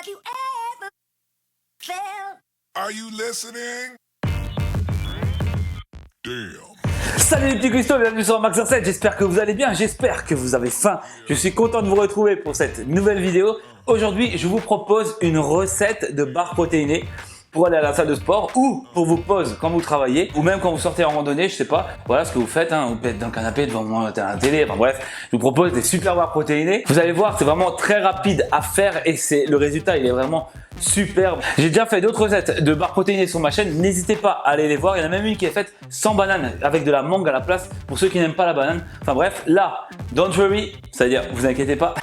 Have you ever felt? Are you listening? Damn. Salut les petits cuistots, bienvenue sur Max 7, j'espère que vous allez bien, j'espère que vous avez faim. Je suis content de vous retrouver pour cette nouvelle vidéo. Aujourd'hui, je vous propose une recette de barres protéinées pour aller à la salle de sport ou pour vos pauses quand vous travaillez ou même quand vous sortez en randonnée, je sais pas, voilà ce que vous faites, hein, vous êtes dans le canapé devant la télé, enfin bref, je vous propose des super barres protéinées. Vous allez voir, c'est vraiment très rapide à faire et le résultat, il est vraiment superbe. J'ai déjà fait d'autres recettes de barres protéinées sur ma chaîne, n'hésitez pas à aller les voir. Il y en a même une qui est faite sans banane avec de la mangue à la place pour ceux qui n'aiment pas la banane. Enfin bref, là, don't worry, c'est-à-dire vous inquiétez pas.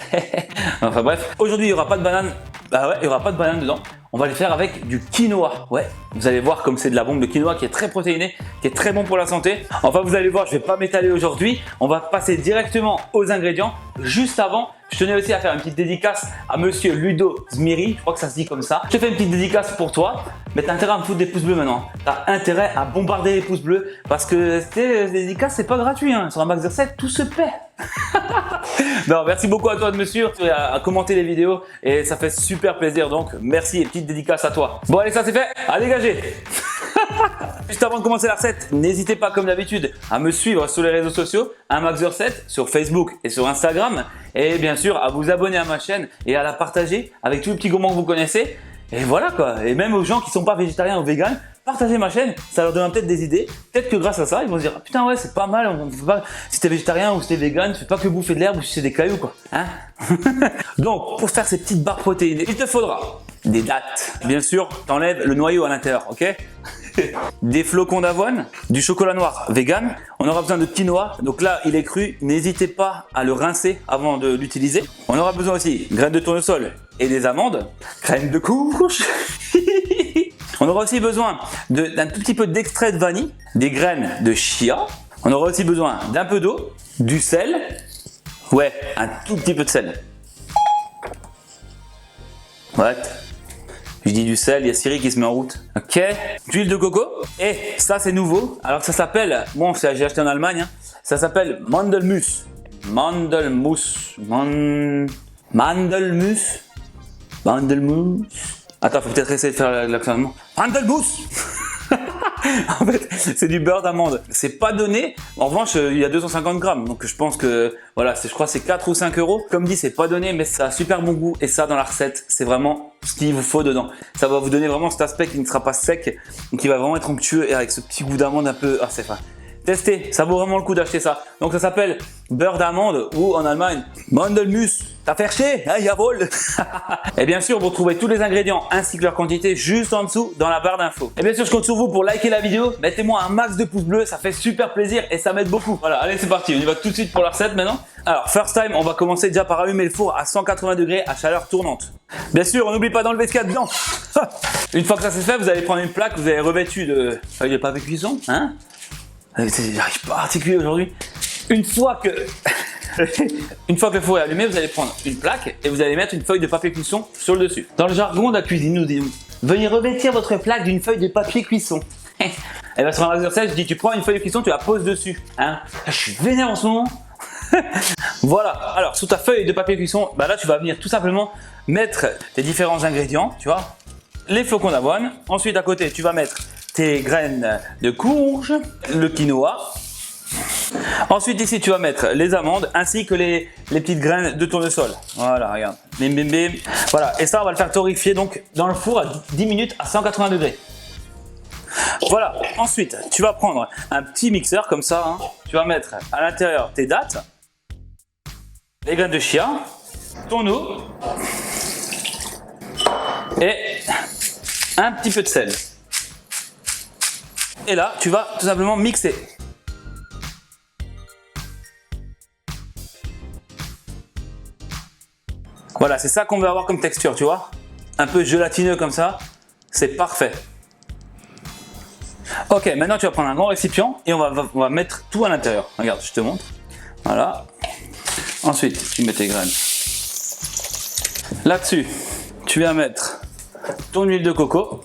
Enfin bref, aujourd'hui il n'y aura pas de banane. Bah ouais, il n'y aura pas de banane dedans. On va les faire avec du quinoa. Ouais, vous allez voir comme c'est de la bombe de quinoa qui est très protéinée, qui est très bon pour la santé. Enfin, vous allez voir, je vais pas m'étaler aujourd'hui. On va passer directement aux ingrédients. Juste avant, je tenais aussi à faire une petite dédicace à monsieur Ludo Zmiri. Je crois que ça se dit comme ça. Je te fais une petite dédicace pour toi. Mais t'as intérêt à me foutre des pouces bleus maintenant. T'as intérêt à bombarder les pouces bleus parce que les dédicaces, c'est pas gratuit. Hein. Sur un Max 7, tout se paie. Non, merci beaucoup à toi de me suivre, à commenter les vidéos et ça fait super plaisir, donc merci et petite dédicace à toi. Bon allez, ça c'est fait, à dégager. Juste avant de commencer la recette, n'hésitez pas comme d'habitude à me suivre sur les réseaux sociaux, un Max 7 sur Facebook et sur Instagram, et bien sûr à vous abonner à ma chaîne et à la partager avec tous les petits gourmands que vous connaissez. Et voilà quoi, et même aux gens qui sont pas végétariens ou véganes, partagez ma chaîne, ça leur donnera peut-être des idées. Peut-être que grâce à ça, ils vont se dire ah, putain ouais c'est pas mal, on fait pas, si t'es végétarien ou si t'es vegan, fais pas que bouffer de l'herbe ou si c'est des cailloux quoi. Hein. Donc pour faire ces petites barres protéinées, il te faudra des dattes. Bien sûr, t'enlèves le noyau à l'intérieur, ok. Des flocons d'avoine, du chocolat noir vegan. On aura besoin de quinoa, donc là il est cru, n'hésitez pas à le rincer avant de l'utiliser. On aura besoin aussi de graines de tournesol et des amandes, graines de courge. On aura aussi besoin d'un tout petit peu d'extrait de vanille, des graines de chia. On aura aussi besoin d'un peu d'eau, du sel, ouais, un tout petit peu de sel. What? Je dis du sel, il y a Siri qui se met en route. Ok, d'huile de coco. Et ça c'est nouveau. Alors ça s'appelle, bon j'ai acheté en Allemagne, hein. Ça s'appelle Mandelmus. Mandelmus. Mandelmus. Mandelmus. Attends, faut peut-être essayer de faire l'accent allemand. Mandelmus. En fait, c'est du beurre d'amande. C'est pas donné. En revanche, il y a 250 grammes. Donc, je pense que, voilà, je crois que c'est 4 ou 5 euros. Comme dit, c'est pas donné, mais ça a super bon goût. Et ça, dans la recette, c'est vraiment ce qu'il vous faut dedans. Ça va vous donner vraiment cet aspect qui ne sera pas sec. Donc, il va vraiment être onctueux et avec ce petit goût d'amande un peu. Ah, c'est fin. Testez, ça vaut vraiment le coup d'acheter ça. Donc ça s'appelle beurre d'amande ou en Allemagne Mandelmus. T'as cherché, hein, jawohl. Et bien sûr, vous retrouvez tous les ingrédients ainsi que leur quantité juste en dessous dans la barre d'infos. Et bien sûr, je compte sur vous pour liker la vidéo. Mettez-moi un max de pouces bleus, ça fait super plaisir et ça m'aide beaucoup. Voilà, allez c'est parti, on y va tout de suite pour la recette maintenant. Alors, first time, on va commencer déjà par allumer le four à 180 degrés à chaleur tournante. Bien sûr, on n'oublie pas d'enlever ce qu'il y a dedans. Une fois que ça c'est fait, vous allez prendre une plaque, vous avez revêtu de feuilles de papier cuisson, hein. J'arrive pas à articuler aujourd'hui. Une fois que le four est allumé, vous allez prendre une plaque et vous allez mettre une feuille de papier cuisson sur le dessus. Dans le jargon de la cuisine, nous disons veuillez revêtir votre plaque d'une feuille de papier cuisson. Et bien sur un Max 7, je dis tu prends une feuille de cuisson, tu la poses dessus. Hein, je suis vénère en ce moment. Voilà, alors sous ta feuille de papier cuisson, bah là tu vas venir tout simplement mettre tes différents ingrédients, tu vois, les flocons d'avoine. Ensuite à côté tu vas mettre tes graines de courge, le quinoa. Ensuite ici tu vas mettre les amandes ainsi que les petites graines de tournesol. Voilà, regarde. Bim bim bim. Voilà, et ça on va le faire torréfier donc dans le four à 10 minutes à 180 degrés. Voilà, ensuite tu vas prendre un petit mixeur comme ça, hein. Tu vas mettre à l'intérieur tes dattes, les graines de chia, ton eau et un petit peu de sel. Et là, tu vas tout simplement mixer. Voilà, c'est ça qu'on veut avoir comme texture, tu vois. Un peu gélatineux comme ça, c'est parfait. Ok, maintenant tu vas prendre un grand récipient et on va mettre tout à l'intérieur. Regarde, je te montre. Voilà. Ensuite, tu mets tes graines. Là-dessus, tu viens mettre ton huile de coco.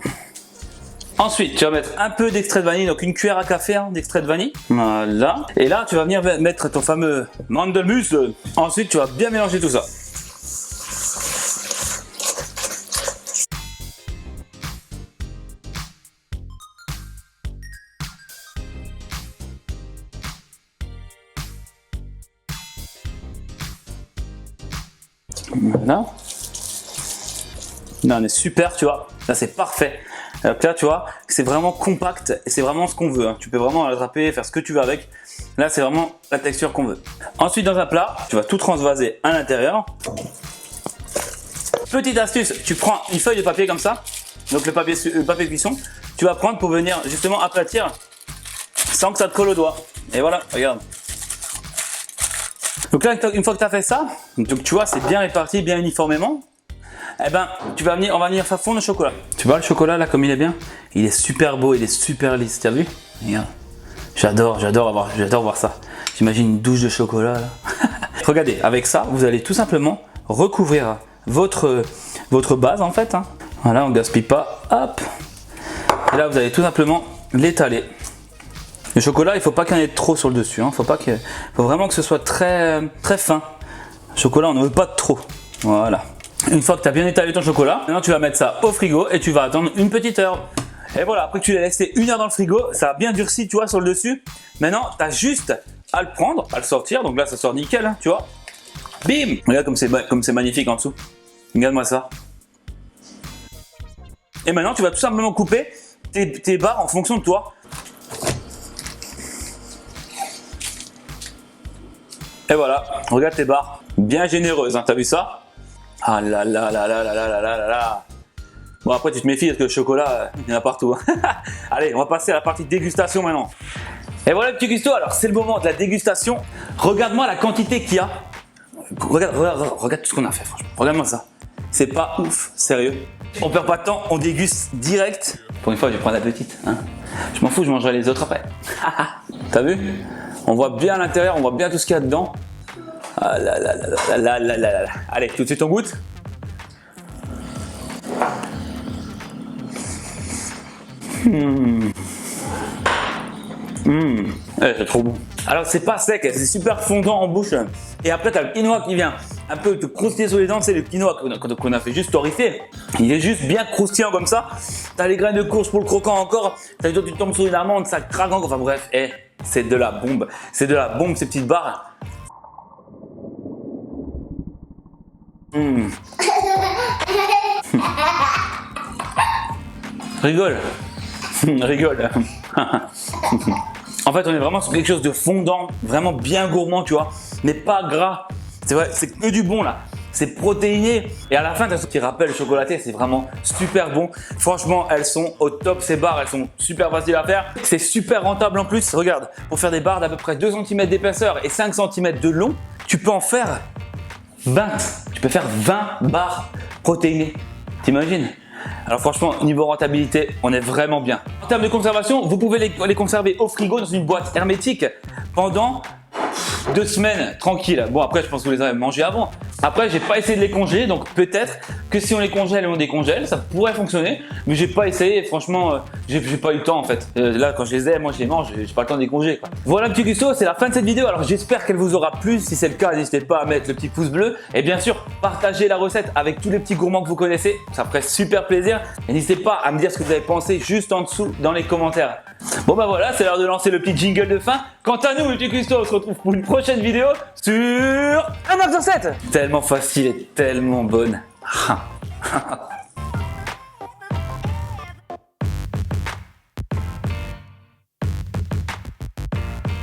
Ensuite, tu vas mettre un peu d'extrait de vanille, donc une cuillère à café d'extrait de vanille. Voilà. Et là, tu vas venir mettre ton fameux Mandelmus. Ensuite, tu vas bien mélanger tout ça. Voilà. Là, on est super, tu vois. Là, c'est parfait. Donc là, tu vois, c'est vraiment compact et c'est vraiment ce qu'on veut. Hein. Tu peux vraiment l'attraper, faire ce que tu veux avec. Là, c'est vraiment la texture qu'on veut. Ensuite, dans un plat, tu vas tout transvaser à l'intérieur. Petite astuce, tu prends une feuille de papier comme ça. Donc le papier cuisson, tu vas prendre pour venir justement aplatir sans que ça te colle au doigt. Et voilà, regarde. Donc là, une fois que tu as fait ça, donc tu vois, c'est bien réparti, bien uniformément. Eh ben, on va venir faire fondre le chocolat. Tu vois le chocolat là, comme il est bien? Il est super beau, il est super lisse, tu as vu? Regarde. J'adore voir ça. J'imagine une douche de chocolat là. Regardez, avec ça, vous allez tout simplement recouvrir votre base en fait. Hein. Voilà, on gaspille pas. Hop. Et là, vous allez tout simplement l'étaler. Le chocolat, il faut pas qu'il y en ait trop sur le dessus. Hein. Faut vraiment que ce soit très fin. Le chocolat, on ne veut pas de trop. Voilà. Une fois que tu as bien étalé ton chocolat, maintenant tu vas mettre ça au frigo et tu vas attendre une petite heure. Et voilà, après que tu l'as laissé 1 heure dans le frigo, ça a bien durci, tu vois, sur le dessus. Maintenant, tu as juste à le prendre, à le sortir. Donc là, ça sort nickel, hein, tu vois. Bim! Regarde comme c'est magnifique en dessous. Regarde-moi ça. Et maintenant, tu vas tout simplement couper tes barres en fonction de toi. Et voilà, regarde tes barres. Bien généreuses, hein, t'as vu ça? Ah là là là là là là là là là. Bon, après tu te méfies parce que le chocolat, il y en a partout. Allez, on va passer à la partie dégustation maintenant. Et voilà le petit gusto, alors c'est le moment de la dégustation. Regarde-moi la quantité qu'il y a. Regarde tout ce qu'on a fait, franchement. Regarde-moi ça. C'est pas ouf, sérieux. On perd pas de temps, on déguste direct. Pour une fois, je vais prendre la petite. Hein. Je m'en fous, je mangerai les autres après. T'as vu? On voit bien l'intérieur, on voit bien tout ce qu'il y a dedans. Ah là là là là là là là là. Allez, tout de suite on goûte. C'est trop bon. Alors c'est pas sec, c'est super fondant en bouche. Et après tu as le quinoa qui vient un peu te croustiller sur les dents. C'est le quinoa qu'on a fait juste torréfier. Il est juste bien croustillant comme ça. Tu as les graines de courge pour le croquant encore. Tu tombes sur une amande, ça craque encore. Enfin bref, c'est de la bombe. C'est de la bombe ces petites barres. Rigole. Rigole. En fait, on est vraiment sur quelque chose de fondant, vraiment bien gourmand, tu vois, mais pas gras. C'est vrai, c'est que du bon là. C'est protéiné et à la fin, tu as ce qui rappelle le chocolaté, c'est vraiment super bon. Franchement, elles sont au top ces barres, elles sont super faciles à faire. C'est super rentable en plus. Regarde, pour faire des barres d'à peu près 2 cm d'épaisseur et 5 cm de long, tu peux en faire 20. Tu peux faire 20 barres protéinées. T'imagines? Alors franchement, niveau rentabilité, on est vraiment bien. En termes de conservation, vous pouvez les conserver au frigo dans une boîte hermétique pendant 2 semaines tranquille. Bon après, je pense que vous les avez mangés avant. Après, j'ai pas essayé de les congeler, donc peut-être que si on les congèle et on décongèle, ça pourrait fonctionner. Mais j'ai pas essayé. Franchement, j'ai pas eu le temps en fait. Là, quand je les ai, moi je les mange, j'ai pas le temps de les congeler. Quoi. Voilà, petit gusto, c'est la fin de cette vidéo. Alors j'espère qu'elle vous aura plu. Si c'est le cas, n'hésitez pas à mettre le petit pouce bleu et bien sûr partagez la recette avec tous les petits gourmands que vous connaissez. Ça ferait super plaisir. Et n'hésitez pas à me dire ce que vous avez pensé juste en dessous dans les commentaires. Bon bah voilà, c'est l'heure de lancer le petit jingle de fin. Quant à nous, les petits cuistots, on se retrouve pour une prochaine vidéo sur un Max 7. Tellement facile et tellement bonne.